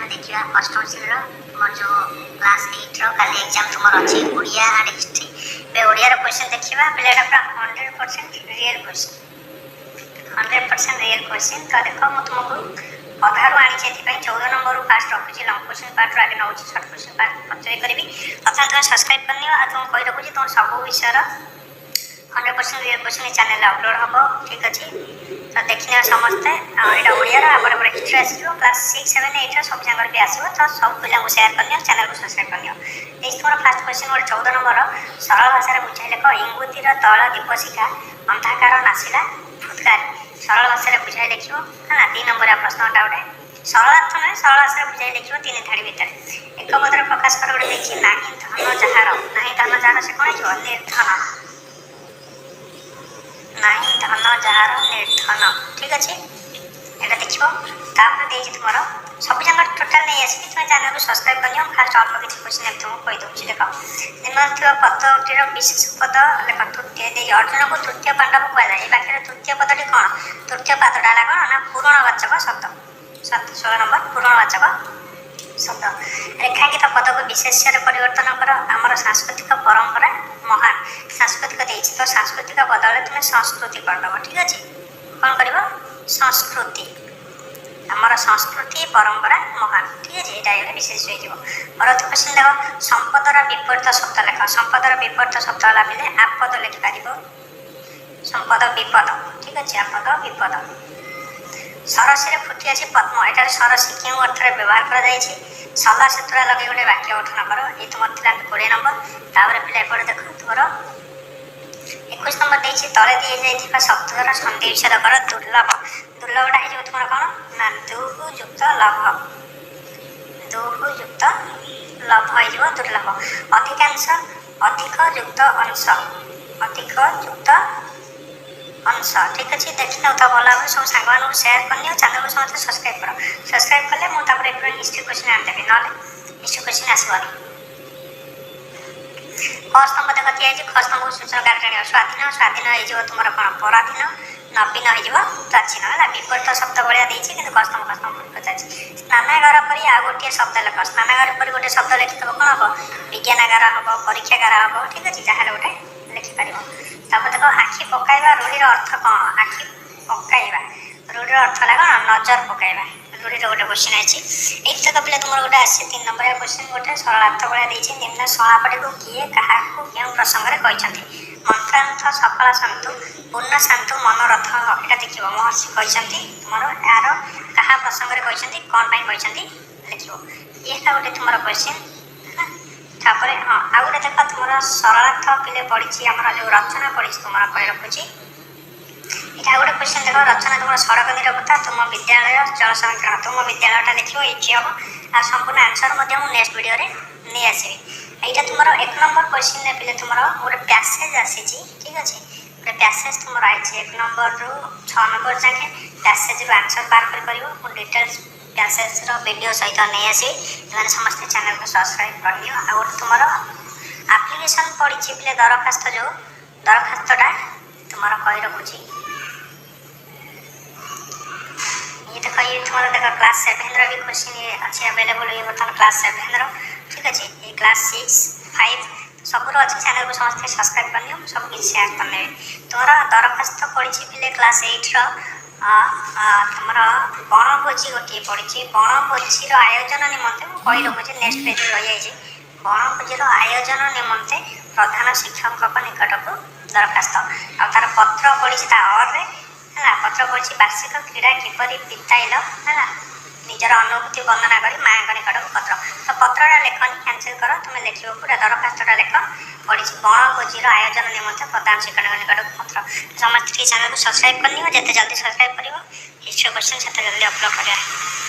आम देखा अष्टम श्रेणी तुम जो क्लास 8 काली एग्जाम तुम अच्छी ओडिया एंड हिस्ट्री बे ओडिया क्वेश्चन देखा पिलाटा पूरा 100% रियल क्वेश्चन 100% रियल क्वेश्चन। तो देख मुझे तुमको अधारू आनी 14 नंबर फास्ट रखुच्छी लंग क्वेश्चन पार्ट आगे नौ सर्ट क्वेश्चन पार्ट पचारि करी प्रथम तुम सब्सक्राइब करनी और तुम कही रखुच्छी तुम सब विषय 100% रियल क्वेश्चन चैनल अपलोड हम ठीक अच्छे। तो देखने समस्ते यहाँ ओडिया आप हिस्ट्री आस क्लास 6, 7, 8 सब जगह भी आसो तो सब पिला सेयार करनी चैनल को सब्सक्राइब करनी। तुम फास्ट क्वेश्चन गोटे 14 नंबर सरल भाषा बुझाई लेख इंगुतिर तल दीपशिखा अंधाकार नासिला फुटकार सरल भाषा बुझाई लिख है 3 नंबर प्रश्न गोटे सरल अर्थ ना सरल भाषा बुझाई लिख 3 धाड़ी भितर एक पदर प्रकाश कर गोटे देखिए ना धन जार ना धन जार से कौन हो निर्धन ना धन जार निर्धन ठीक अच्छे यहाँ देख तुम सब जगह टोटाल नहीं आसिक तुम चैनल को सब्सक्राइब कर फास्ट अल्प किसी क्वेश्चन तुमको कहीदे देख निम्न पदटीर विशेष पद लेख तृतीय अर्जुन को तृतीय पांडव कहुए ये बाक्य तृतीय पदटी कौन तृतीय पदटा है कौन ना पूरणवाचक शब्द 16 नंबर पूरणवाचक शब्द। रेखांकित पद को विशेष्य परिवर्तन कर आमर सांस्कृतिक परंपरा महान सांस्कृतिक देती तो सांस्कृतिक बदल तुम संस्कृति करदेव ठीक अच्छे कौन कर संस्कृति आमर संस्कृति परंपरा महान ठीक है यहाँ गोटे विशेष परवर्त क्वेश्चन देख संपदर विपरीत शब्द लेख संपदर विपरीत शब्द लगे आपद लिखिपर संपद विपद ठीक अच्छे आपद विपद। सरसी फुटी अच्छी पद्म यहाँ सरसी क्यों अर्थ व्यवहार कर सदा सेतुरा लगे गोटे वाक्य गठन कर ये तुम 20 नंबर तापर पिला एपटे देख तुम 21 नंबर देती तले दी जा शब्द द्वारा सन्धि विच्छेद कर दुर्लभ दुर्लभटा हो तुम कौन ना दुहु युक्त लभ दुहु युक्त लभ हो दुर्लभ अधिकांश अधिक युक्त अंश अधिक युक्त अंश ठीक अच्छे देखने तो भल भाव सब सांग सेयार करनी और चैनल को समस्त सब्सक्राइब कले मुझे हिस्ट्री क्वेश्चन आनदेवी ना हिस्ट्री क्वेश्चन आसबनी। ख स्तंभ देख दिखाई ख स्तंभ सूचना कार्य स्वाधीन स्वाधीन हो तुम कौन पराधीन नवीन हो प्राचीन है विपरीत शब्द भाया देती कि ख स्तंभ पचार स्नानागार पर आ गोटे शब्द लेख स्नानागार पर गोटे शब्द लिखिदेव कौन हम विज्ञानागार हम परीक्षागार हम ठीक अच्छे जहाँ गोटे लिखिपर। तब देख आखि पकाइबा रूढ़ीर अर्थ कौन आखि पकाइबा रूढ़ीर अर्थ है कौन नजर पकाइबा रूढ़ीर गोटे क्वेश्चन अच्छी ये तक पिला तुम गोटे आसे 3 नंबर क्वेश्चन गोटे सरलार्थ भाया देती निम्न समापटी को किए क्या क्यों प्रसंग में कहते मंत्रांत सकाल शांतु पूर्ण शांतु मनोरथ यहाँ देख महर्षि कहते तुम यार क्या प्रसंग में कहते कौन कहते लिख ये गोटे तुम क्वेश्चन तापर हाँ आ गए देख तुम सरलार्थ पिले पड़ी आम जो रचना पड़ी तुम कही रखुच्छी यहाँ गोटे क्वेश्चन देख रचना तुम सड़क निरापत्ता तुम विद्यालय जल संरक्षण तुम विद्यालयटा लिख ये हम आ संपूर्ण आंसर मुझे नेक्स्ट वीडियो नहीं आसबि। यहाँ तुम 1 नंबर क्वेश्चन पिले तुम गोटे पैसेज आसी ठीक अच्छे गोटे पैसेज तुम आई 1 नंबर रु 6 नंबर जाके पैसेज आंसर बार कर डिटेल्स पैसेज वीडियो सहित नहीं आसबि समस्त चैनल को सब्सक्राइब करनी। आ तुम आप्लिकेसन पड़ी पिले दरखास्त जो दरखास्तटा तुम कही रखुच्छी ये देख ये तुम देख क्लास 7 भी क्वेश्चन अच्छे अवेलेबल ये बर्तमान क्लास 7 ठीक अच्छे ये क्लास 6, 5 सब अच्छे चैनल को समस्त सब्सक्राइब करनी सब किसी सेयार करने। तुम दरखास्त पड़ी पिले क्लास 8 तुम बनभोजी गोटे पड़ी बनभोजी आयोजन निमंते मुझे कही रखुच्छे नेक्स्ट पेज रही जाए बनभोजी आयोजन निमंते प्रधान शिक्षक निकट को दरखास्त आ तार पत्र पड़ी है पत्र पड़ी वार्षिक क्रीड़ा किपर बिताइल है निजर अनुभूति वर्णना कर माँ निकट को पत्र तो पत्रटा लेखनी कैंसिल कर तुम लिख पूरा दरखास्तटा लेख पड़ी बनभोजी आयोजन निमंते प्रधान शिक्षक निकट को पत्र समस्त चैनल को सब्सक्राइब करनी जिते जल्दी सब्सक्राइब कर हिस्ट्री क्वेश्चन से जल्दी अपलोड कर।